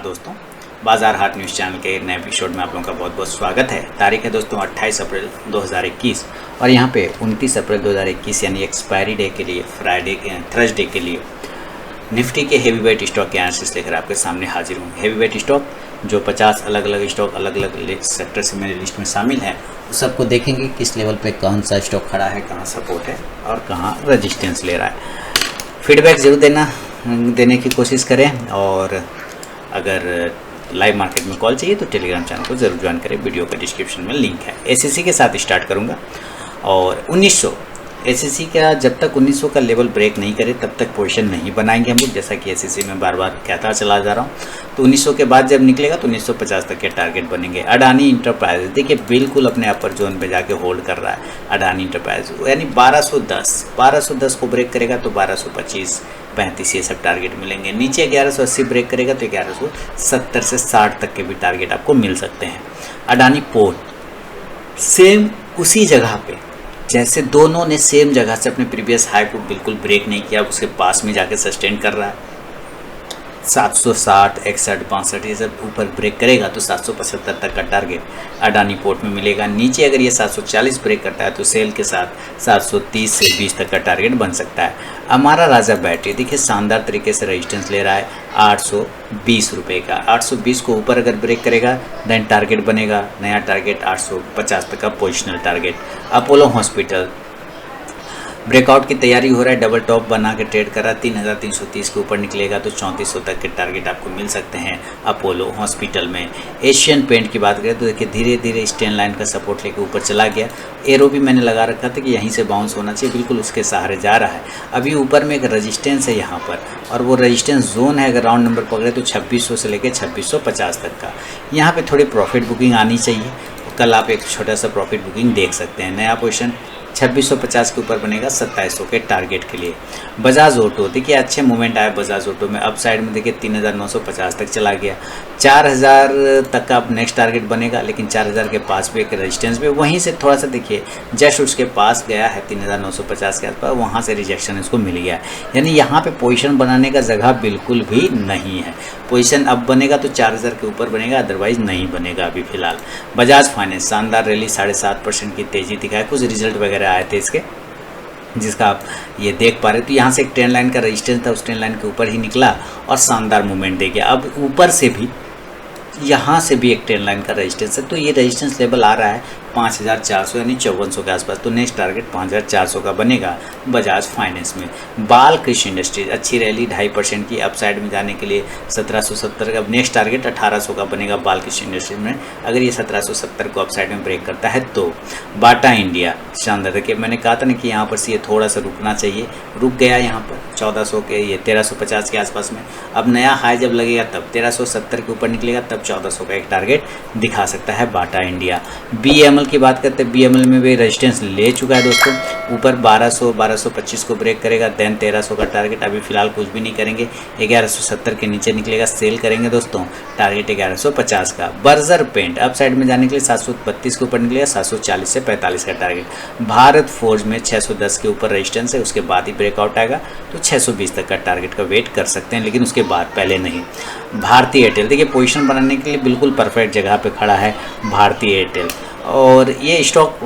नमस्कार दोस्तों, बाजार हाट न्यूज़ चैनल के नए एपिसोड में आप लोगों का बहुत बहुत स्वागत है। तारीख है दोस्तों 28 अप्रैल 2021 और यहाँ पे 29 अप्रैल 2021 यानी एक्सपायरी डे के लिए थर्सडे के लिए निफ्टी के हेवी वेट स्टॉक के एनालिसिस लेकर आपके सामने हाजिर हूँ। हेवी वेट स्टॉक जो 50 अलग अलग स्टॉक अलग अलग सेक्टर से मेरे लिस्ट में शामिल है, उस सबको देखेंगे किस लेवल पे कौन सा स्टॉक खड़ा है, कहाँ सपोर्ट है और कहाँ रजिस्टेंस ले रहा है। फीडबैक ज़रूर देने की कोशिश करें और अगर लाइव मार्केट में कॉल चाहिए तो टेलीग्राम चैनल को ज़रूर ज्वाइन करें। वीडियो का डिस्क्रिप्शन में लिंक है। एसएससी के साथ स्टार्ट करूँगा और 1900 एसएससी का जब तक 1900 का लेवल ब्रेक नहीं करे तब तक पोजीशन नहीं बनाएंगे हम लोग, जैसा कि एसएससी में बार बार कहता चला जा रहा हूँ। तो 1900 के बाद जब निकलेगा तो 1950 तक के टारगेट बनेंगे। अडानी इंटरप्राइज देखिए बिल्कुल अपने अपर जोन पे जाके होल्ड कर रहा है। अडानी इंटरप्राइज यानी 1210 को ब्रेक करेगा तो 1225 35 ये सब टारगेट मिलेंगे। नीचे 1180 ब्रेक करेगा तो 1170 से 60 तक के भी टारगेट आपको मिल सकते हैं। अडानी पोर्ट सेम उसी जगह पे, जैसे दोनों ने सेम जगह से अपने प्रीवियस हाई को बिल्कुल ब्रेक नहीं किया, उसके पास में जाके सस्टेन कर रहा है। 760, 61, 62 ये सब ऊपर ब्रेक करेगा तो 775 तक का टारगेट अडानी पोर्ट में मिलेगा। नीचे अगर ये 740 ब्रेक करता है तो सेल के साथ 730 से 20 तक का टारगेट बन सकता है। हमारा राजा बैटरी देखिए शानदार तरीके से रेजिस्टेंस ले रहा है 820 रुपये का। 820 को ऊपर अगर ब्रेक करेगा देन टारगेट बनेगा, नया टारगेट 850 तक का positional target. Apollo hospital breakout की तैयारी हो रहा है, डबल टॉप बना के ट्रेड कर रहा है। 3330 के ऊपर निकलेगा तो 3400 तक के टारगेट आपको मिल सकते हैं अपोलो हॉस्पिटल में। एशियन पेंट की बात करें तो देखिए धीरे धीरे स्टैंड लाइन का सपोर्ट लेके ऊपर चला गया। एरो भी मैंने लगा रखा था कि यहीं से बाउंस होना चाहिए, बिल्कुल उसके सहारे जा रहा है। अभी ऊपर में एक रजिस्टेंस है यहाँ पर और वो रजिस्टेंस जोन है, अगर राउंड नंबर पकड़े तो 2600 से लेकर 2650 तक का। यहाँ पर थोड़ी प्रॉफिट बुकिंग आनी चाहिए। कल आप एक छोटा सा प्रॉफिट बुकिंग देख सकते हैं। नया पोजीशन 2650 के ऊपर बनेगा 2700 के टारगेट के लिए। बजाज ऑटो देखिए अच्छे मूवमेंट आया बजाज ऑटो में। अप साइड में देखिए 3950 तक चला गया। 4000 तक का अब नेक्स्ट टारगेट बनेगा, लेकिन 4000 के पास भी एक रेजिस्टेंस पे, वहीं से थोड़ा सा देखिए जस्ट उसके पास गया है 3950 के आसपास, वहाँ से रिजेक्शन इसको मिल गया। यानी यहाँ पे पोजीशन बनाने का जगह बिल्कुल भी नहीं है। पोजीशन अब बनेगा तो 4000 के ऊपर बनेगा, अदरवाइज नहीं बनेगा अभी फिलहाल। बजाज फाइनेंस शानदार रैली 7.5% की तेज़ी दिखाए। कुछ रिजल्ट वगैरह आए थे इसके जिसका आप ये देख पा रहे हो। तो यहाँ से एक ट्रेंड लाइन का रेजिस्टेंस था, उस ट्रेंड लाइन के ऊपर ही निकला और शानदार मूवमेंट दे गया। अब ऊपर से भी यहाँ से भी एक ट्रेंड लाइन का रेजिस्टेंस है, तो ये रेजिस्टेंस लेवल आ रहा है 5400 यानी 5400 के आसपास। तो नेक्स्ट टारगेट 5400 का बनेगा बजाज फाइनेंस में। बालकृष्ण इंडस्ट्रीज अच्छी रैली 2.5% की, अपसाइड में जाने के लिए 1770 का नेक्स्ट टारगेट 1800 का बनेगा बालकृष्ण इंडस्ट्रीज में, अगर ये 1770 को अपसाइड में ब्रेक करता है तो। बाटा इंडिया शानदार, देखिए मैंने कहा था ना कि यहाँ पर से ये थोड़ा सा रुकना चाहिए, रुक गया यहाँ पर 1400 के, ये 1350 के आसपास में। अब नया हाई जब लगेगा तब 1370 के ऊपर निकलेगा, तब 1400 का एक टारगेट दिखा सकता है बाटा इंडिया। BML की बात करते हैं, BML में भी रेजिस्टेंस ले चुका है दोस्तों। ऊपर 1225 को ब्रेक करेगा, देन 1300 का टारगेट। अभी फिलहाल कुछ भी नहीं करेंगे, 1170 के नीचे निकलेगा, सेल करेंगे दोस्तों, टारगेट 1150 का। बर्जर पेंट अप साइड में जाने के लिए 732 के ऊपर निकलेगा, 740 से 45 का टारगेट। भारत फोर्ज में 610 के ऊपर रेजिस्टेंस है, उसके बाद ही ब्रेकआउट आएगा तो 620 तक का टारगेट का वेट कर सकते हैं, लेकिन उसके बाद पहले नहीं। भारतीय एयरटेल देखिए पोजीशन बनाने के लिए बिल्कुल परफेक्ट जगह पे खड़ा है भारतीय एयरटेल। और ये स्टॉक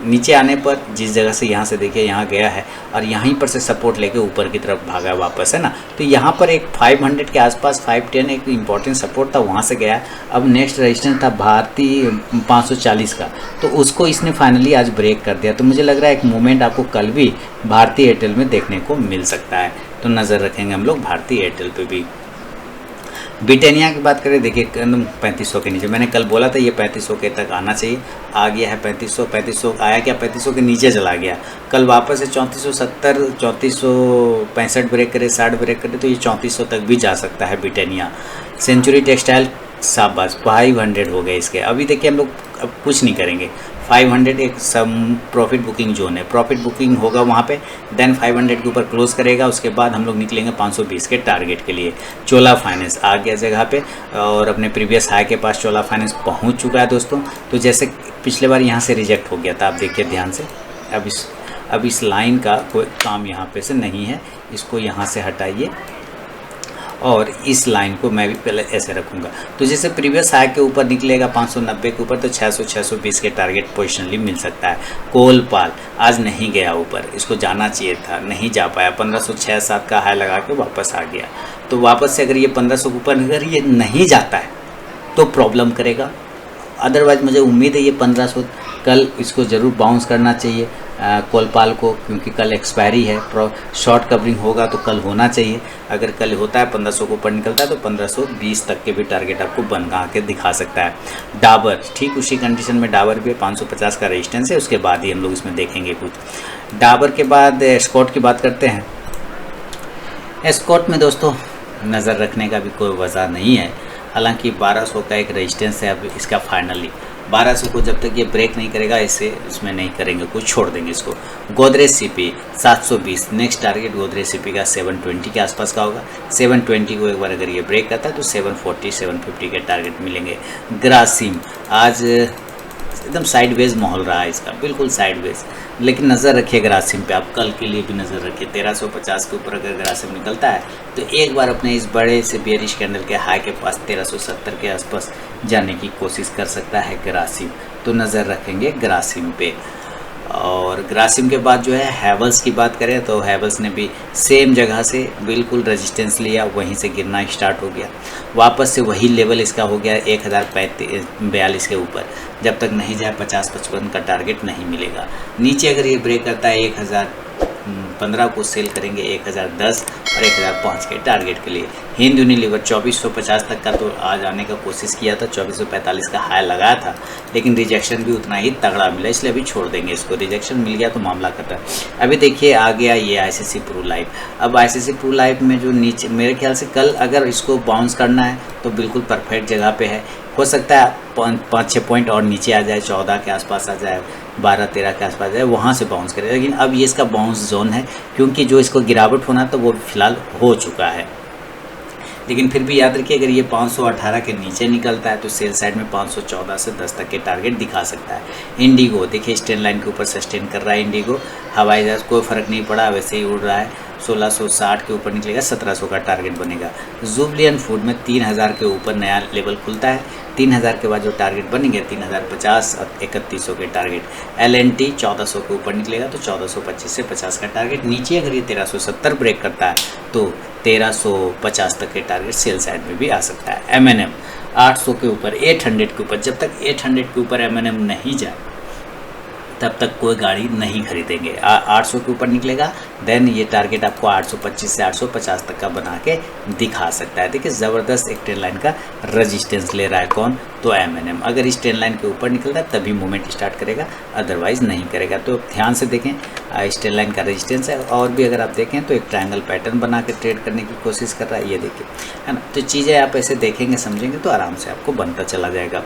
नीचे आने पर जिस जगह से यहाँ से देखिए यहाँ गया है और यहीं पर से सपोर्ट लेके ऊपर की तरफ भागा वापस, है ना। तो यहाँ पर एक 500 के आसपास 510 एक इम्पॉर्टेंट सपोर्ट था, वहाँ से गया। अब नेक्स्ट रेजिस्टेंस था भारतीय 540 का, तो उसको इसने फाइनली आज ब्रेक कर दिया। तो मुझे लग रहा है एक मूवमेंट आपको कल भी भारतीय एयरटेल में देखने को मिल सकता है, तो नज़र रखेंगे हम लोग भारतीय एयरटेल पर भी। ब्रिटानिया की बात करें देखिए 3500 के नीचे, मैंने कल बोला था ये 3500 के तक आना चाहिए, आ गया है 3500 आया क्या 3500 के नीचे चला गया। कल वापस से 3470 3465 ब्रेक करे, 60 ब्रेक करे तो ये 3400 तक भी जा सकता है ब्रिटानिया। सेंचुरी टेक्सटाइल शाबाश 500 हो गए इसके। अभी देखिए हम लोग अब कुछ नहीं करेंगे, 500 एक सम प्रॉफिट बुकिंग जोन है, प्रॉफिट बुकिंग होगा वहाँ पे, देन 500 के ऊपर क्लोज करेगा, उसके बाद हम लोग निकलेंगे 520 के टारगेट के लिए। चोला फाइनेंस आ गया जगह पे और अपने प्रीवियस हाई के पास चोला फाइनेंस पहुँच चुका है दोस्तों। तो जैसे पिछले बार यहाँ से रिजेक्ट हो गया था, आप देखिए ध्यान से। अब इस लाइन का कोई काम यहाँ पे से नहीं है, इसको यहाँ से हटाइए और इस लाइन को मैं भी पहले ऐसे रखूँगा। तो जैसे प्रीवियस हाई के ऊपर निकलेगा 590 के ऊपर, तो 600 620 के टारगेट पोजिशनली मिल सकता है। कोलपाल आज नहीं गया ऊपर, इसको जाना चाहिए था, नहीं जा पाया, 1506-7 का हाई लगा के वापस आ गया। तो वापस से अगर ये 1500 के ऊपर अगर ये नहीं जाता है तो प्रॉब्लम करेगा। अदरवाइज़ मुझे उम्मीद है ये 1500 कल इसको ज़रूर बाउंस करना चाहिए कोलपाल को, क्योंकि कल एक्सपायरी है। शॉर्ट कवरिंग होगा तो कल होना चाहिए। अगर कल होता है 1500 को ऊपर निकलता है तो 1520 तक के भी टारगेट आपको बना के दिखा सकता है। डाबर ठीक उसी कंडीशन में डाबर भी 550 का रेजिस्टेंस है, उसके बाद ही हम लोग इसमें देखेंगे कुछ। डाबर के बाद एस्कॉर्ट की बात करते हैं। एस्कॉर्ट में दोस्तों नज़र रखने का भी कोई वजह नहीं है, हालांकि 1200 का एक रेजिस्टेंस है अब इसका फाइनली। 1200 को जब तक ये ब्रेक नहीं करेगा इसे इसमें नहीं करेंगे कुछ, छोड़ देंगे इसको। Godrej CP 720, next target Godrej CP का 720 के आसपास का होगा। 720 को एक बार अगर ये ब्रेक करता है तो 740 750 के टारगेट मिलेंगे। ग्रासिम आज एकदम साइडवेज माहौल रहा है इसका, बिल्कुल साइडवेज, लेकिन नज़र रखिए ग्रासिम पे, आप कल के लिए भी नज़र रखिए। 1350 के ऊपर अगर ग्रासिम निकलता है तो एक बार अपने इस बड़े से बेयरिश कैंडल के हाई के पास 1370 के आसपास जाने की कोशिश कर सकता है ग्रासिम, तो नज़र रखेंगे ग्रासिम पे। और ग्रासिम के बाद जो है हैवल्स की बात करें तो हैवल्स ने भी सेम जगह से बिल्कुल रेजिस्टेंस लिया, वहीं से गिरना स्टार्ट हो गया। वापस से वही लेवल इसका हो गया 1042 के ऊपर, जब तक नहीं जाए 50-55 का टारगेट नहीं मिलेगा। नीचे अगर ये ब्रेक करता है 1015 को सेल करेंगे 1010 और 1005 के टारगेट के लिए। हिंद यूनिलीवर 2450 तक का तो आ जाने का कोशिश किया था, 2445 का हाई लगाया था, लेकिन रिजेक्शन भी उतना ही तगड़ा मिला, इसलिए अभी छोड़ देंगे इसको। रिजेक्शन मिल गया तो मामला खत्म। अभी देखिए आ गया ये आईसीसी प्रो लाइव। अब आईसीसी प्रो लाइव में जो नीचे मेरे ख्याल से कल अगर इसको बाउंस करना है तो बिल्कुल परफेक्ट जगह पे है। हो सकता है 5-6 पॉइंट और नीचे आ जाए, 14 के आसपास आ जाए, 12-13 के आसपास आ जाए, वहाँ से बाउंस करे। लेकिन अब ये इसका बाउंस जोन है, क्योंकि जो इसको गिरावट होना था वो फिलहाल हो चुका है। लेकिन फिर भी याद रखिए अगर ये 518 के नीचे निकलता है तो सेल साइड में 514 से 10 तक के टारगेट दिखा सकता है। इंडिगो देखिए स्टैंड लाइन के ऊपर सस्टेन कर रहा है। इंडिगो हवाई जहाज कोई फ़र्क नहीं पड़ा, वैसे ही उड़ रहा है। 1660 के ऊपर निकलेगा, 1700 का टारगेट बनेगा। जुबलियन फूड में 3000 के ऊपर नया लेवल खुलता है, 3000 के बाद जो टारगेट बनेंगे 3050 और 3100 के टारगेट। LNT 1400 के ऊपर निकलेगा तो 1425 से 50 का टारगेट। नीचे अगर ये 1370 ब्रेक करता है तो 1350 तक के टारगेट सेल साइड में भी आ सकता है। MNM 800 के ऊपर, 800 के ऊपर, जब तक 800 के ऊपर MNM नहीं जाए तब तक कोई गाड़ी नहीं खरीदेंगे। 800 के ऊपर निकलेगा देन ये टारगेट आपको 825 से 850 तक का बना के दिखा सकता है। देखिए ज़बरदस्त एक ट्रेन लाइन का रेजिस्टेंस ले रहा है कौन, तो MNM। अगर इस ट्रेन लाइन के ऊपर निकलता है तभी मूवमेंट स्टार्ट करेगा, अदरवाइज़ नहीं करेगा। तो ध्यान से देखें इस ट्रेन लाइन का रेजिस्टेंस है। और भी अगर आप देखें तो एक ट्रायंगल पैटर्न बना के ट्रेड करने की कोशिश कर रहा है, ये देखिए, है ना। तो चीज़ें आप ऐसे देखेंगे समझेंगे तो आराम से आपको बनता चला जाएगा।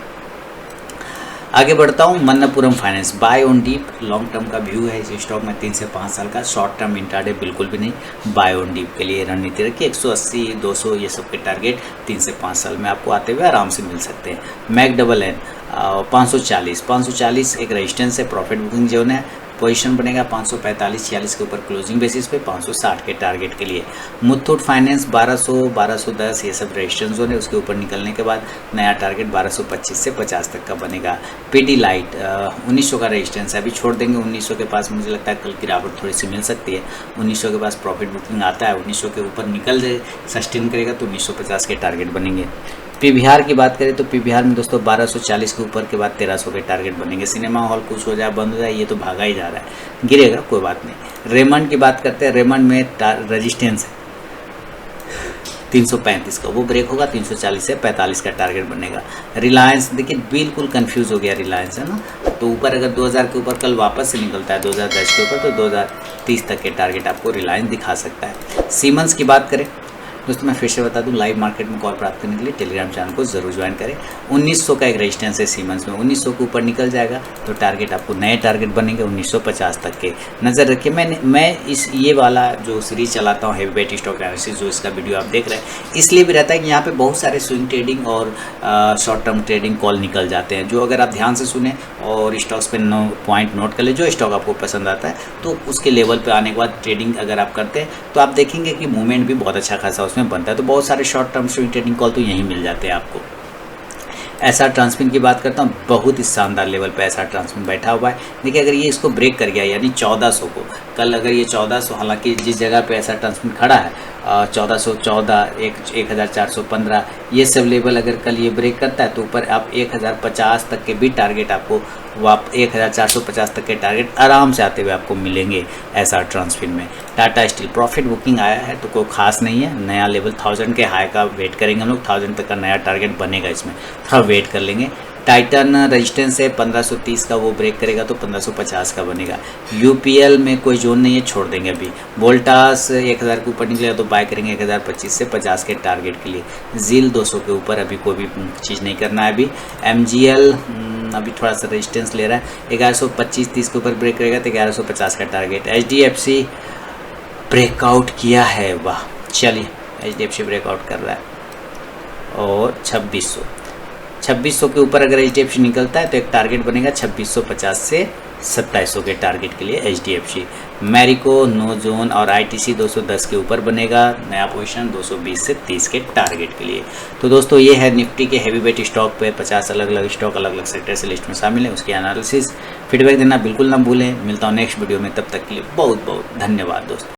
आगे बढ़ता हूँ। Manappuram finance buy on dip, long term का व्यू है इस स्टॉक में 3 से 5 साल का। शॉर्ट टर्म इंट्राडे बिल्कुल भी नहीं, बाय ऑन डीप के लिए रणनीति रखिए। 180 200 ये सब के टारगेट 3 से 5 साल में आपको आते हुए आराम से मिल सकते हैं। मैकडबलन 540 एक रेजिस्टेंस है, प्रॉफिट बुकिंग जोन है। पोजीशन बनेगा 545-46 के ऊपर क्लोजिंग बेसिस पे 560 के टारगेट के लिए। मुथूट फाइनेंस 1200-1210 ये सब रेजिस्टेंस जोन है, उसके ऊपर निकलने के बाद नया टारगेट 1225 से 50 तक का बनेगा। पीडी लाइट 1900 का रेजिस्टेंस है, अभी छोड़ देंगे 1900 के पास। मुझे लगता है कल गिरावट थोड़ी सी मिल सकती है। 1900 के पास प्रॉफिट बुकिंग आता है, 1900 के ऊपर निकल जाए सस्टेन करेगा तो 1950 के टारगेट बनेंगे। पीवीआर की बात करें तो पीवीआर में दोस्तों 1240 के ऊपर के बाद 1300 के टारगेट बनेंगे। सिनेमा हॉल कुछ हो जाए बंद हो जाए ये तो भागा ही जा रहा है, गिरेगा कोई बात नहीं। रेमंड की बात करते हैं, रेमंड में रेजिस्टेंस है 335 का, वो ब्रेक होगा 340 से 45 का टारगेट बनेगा। रिलायंस देखिए बिल्कुल कंफ्यूज हो गया रिलायंस, है ना। तो ऊपर अगर 2000 के ऊपर कल वापस से निकलता है 2010 के ऊपर तो 2030 तक के टारगेट आपको रिलायंस दिखा सकता है। सीमेंस की बात करें दोस्तों मैं फिर से बता दूं, लाइव मार्केट में कॉल प्राप्त करने के लिए टेलीग्राम चैनल को जरूर ज्वाइन करें। 1900 का एक रेजिस्टेंस है सीमेंस में, 1900 के ऊपर निकल जाएगा तो टारगेट आपको नए टारगेट बनेंगे 1950 तक के। नज़र रखिए मैं इस ये वाला जो सीरीज चलाता हूँ हैवी वेट स्टॉक एनालिसिस, जो इसका वीडियो आप देख रहे हैं, इसलिए भी रहता है कि यहाँ पे बहुत सारे स्विंग ट्रेडिंग और शॉर्ट टर्म ट्रेडिंग कॉल निकल जाते हैं, जो अगर आप ध्यान से सुने और स्टॉक्स पे पॉइंट नोट कर ले, जो स्टॉक आपको पसंद आता है तो उसके लेवल पर आने के बाद ट्रेडिंग अगर आप करते हैं तो आप देखेंगे कि मूवमेंट भी बहुत अच्छा खासा उसमें उसमें बनता है। तो बहुत सारे short term swing trading call तो यहीं मिल जाते हैं आपको। एसआर ट्रांसमिन की बात करता हूँ, बहुत ही शानदार लेवल पे एसआर ट्रांसमिन बैठा हुआ है। देखिए अगर ये इसको ब्रेक कर गया यानी 1400 को, कल अगर ये 1400, हालांकि जिस जगह पे एसआर ट्रांसमिन खड़ा है 1414, 1415, ये सब लेवल अगर कल ये ब्रेक करता है तो ऊपर आप 1050 तक के भी टारगेट आपको 1450 तक के टारगेट आराम से आते हुए आपको मिलेंगे एसआर ट्रांसमिन में। टाटा स्टील प्रॉफिट बुकिंग आया है तो कोई खास नहीं है, नया लेवल 1000 के हाई का वेट करेंगे हम लोग, 1000 तक का नया टारगेट बनेगा, इसमें थोड़ा वेट कर लेंगे। टाइटन रेजिस्टेंस है 1530 का, वो ब्रेक करेगा तो 1550 का बनेगा। यूपीएल में कोई जोन नहीं है, छोड़ देंगे अभी। वोल्टास 1000 के ऊपर निकलेगा तो बाय करेंगे 1025 से 50 के टारगेट के लिए। जील 200 के ऊपर अभी कोई भी चीज़ नहीं करना है अभी। एमजीएल अभी थोड़ा सा रेजिस्टेंस ले रहा है, 1125-30 के ऊपर ब्रेक करेगा तो 1150 का टारगेट। एचडीएफसी ब्रेकआउट किया है, वाह, चलिए एचडीएफसी ब्रेकआउट कर रहा है। और 2600 के ऊपर अगर एचडीएफसी निकलता है तो एक टारगेट बनेगा 2650 से 2700 के टारगेट के लिए एचडीएफसी। मैरिको नो जोन और आईटीसी 210 के ऊपर बनेगा, नया पोजीशन 220 से 30 के टारगेट के लिए। तो दोस्तों ये है निफ्टी के हैवी वेट स्टॉक पे 50 अलग अलग स्टॉक अलग अलग सेक्टर से लिस्ट में शामिल है, उसकी एनालिसिस। फीडबैक देना बिल्कुल ना भूलें। मिलता हूँ नेक्स्ट वीडियो में, तब तक के लिए बहुत बहुत धन्यवाद दोस्तों।